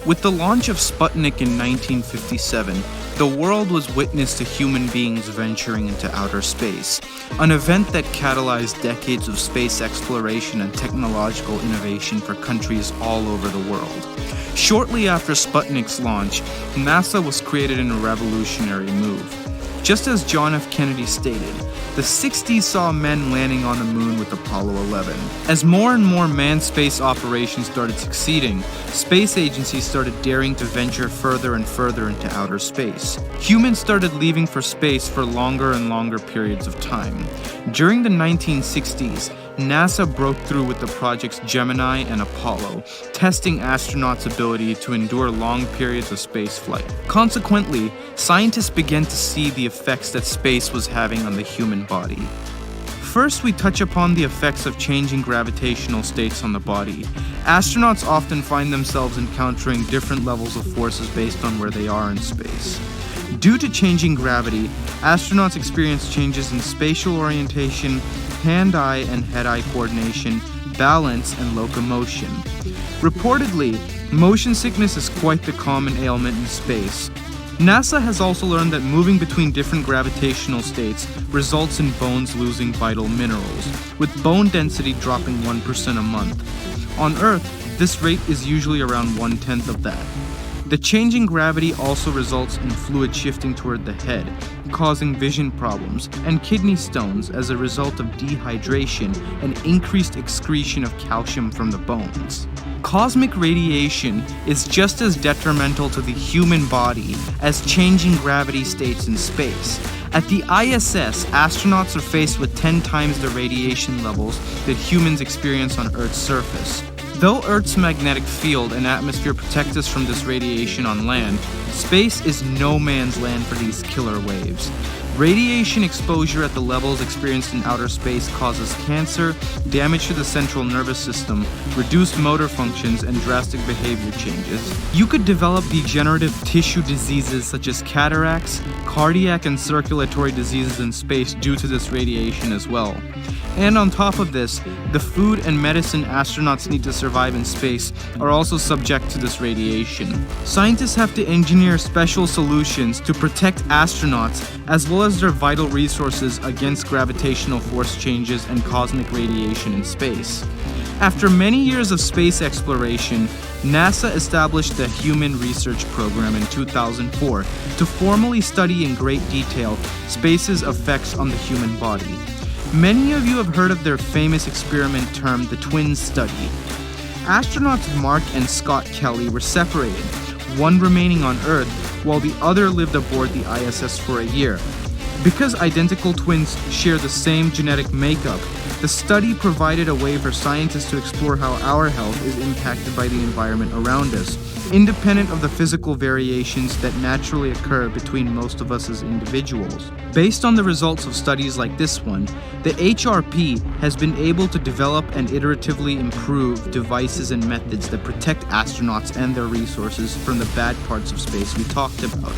With the launch of Sputnik in 1957, the world was witness to human beings venturing into outer space, an event that catalyzed decades of space exploration and technological innovation for countries all over the world. Shortly after Sputnik's launch, NASA was created in a revolutionary move. Just as John F. Kennedy stated, the 60s saw men landing on the moon with Apollo 11. As more and more manned space operations started succeeding, space agencies started daring to venture further and further into outer space. Humans started leaving for space for longer and longer periods of time. During the 1960s, NASA broke through with the projects Gemini and Apollo, testing astronauts' ability to endure long periods of spaceflight. Consequently, scientists began to see the effects that space was having on the human body. First, we touch upon the effects of changing gravitational states on the body. Astronauts often find themselves encountering different levels of forces based on where they are in space. Due to changing gravity, astronauts experience changes in spatial orientation, hand-eye and head-eye coordination, balance, and locomotion. Reportedly, motion sickness is quite the common ailment in space. NASA has also learned that moving between different gravitational states results in bones losing vital minerals, with bone density dropping 1% a month. On Earth, this rate is usually around 1/10 of that. The changing gravity also results in fluid shifting toward the head, causing vision problems and kidney stones as a result of dehydration and increased excretion of calcium from the bones. Cosmic radiation is just as detrimental to the human body as changing gravity states in space. At the ISS, astronauts are faced with 10 times the radiation levels that humans experience on Earth's surface. Though Earth's magnetic field and atmosphere protect us from this radiation on land, space is no man's land for these killer waves. Radiation exposure at the levels experienced in outer space causes cancer, damage to the central nervous system, reduced motor functions, and drastic behavior changes. You could develop degenerative tissue diseases such as cataracts, cardiac and circulatory diseases in space due to this radiation as well. And on top of this, the food and medicine astronauts need to survive in space are also subject to this radiation. Scientists have to engineer special solutions to protect astronauts as well as their vital resources against gravitational force changes and cosmic radiation in space. After many years of space exploration, NASA established the Human Research Program in 2004 to formally study in great detail space's effects on the human body. Many of you have heard of their famous experiment termed the twin study. Astronauts Mark and Scott Kelly were separated, one remaining on Earth while the other lived aboard the ISS for a year. Because identical twins share the same genetic makeup, the study provided a way for scientists to explore how our health is impacted by the environment around us, independent of the physical variations that naturally occur between most of us as individuals. Based on the results of studies like this one, the HRP has been able to develop and iteratively improve devices and methods that protect astronauts and their resources from the bad parts of space we talked about.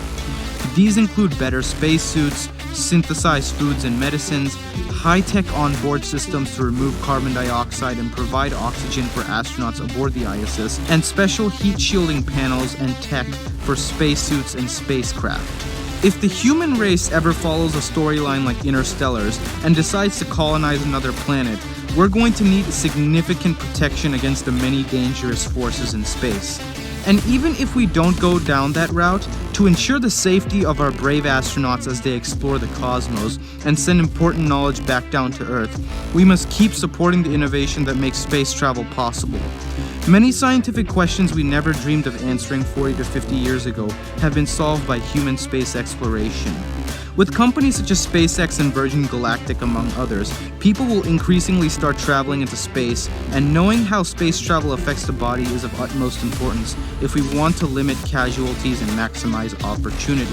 These include better spacesuits, synthesized foods and medicines, high-tech onboard systems to remove carbon dioxide and provide oxygen for astronauts aboard the ISS, and special heat-shielding panels and tech for spacesuits and spacecraft. If the human race ever follows a storyline like Interstellar's and decides to colonize another planet, we're going to need significant protection against the many dangerous forces in space. And even if we don't go down that route, to ensure the safety of our brave astronauts as they explore the cosmos and send important knowledge back down to Earth, we must keep supporting the innovation that makes space travel possible. Many scientific questions we never dreamed of answering 40 to 50 years ago have been solved by human space exploration. With companies such as SpaceX and Virgin Galactic, among others, people will increasingly start traveling into space, and knowing how space travel affects the body is of utmost importance if we want to limit casualties and maximize opportunity.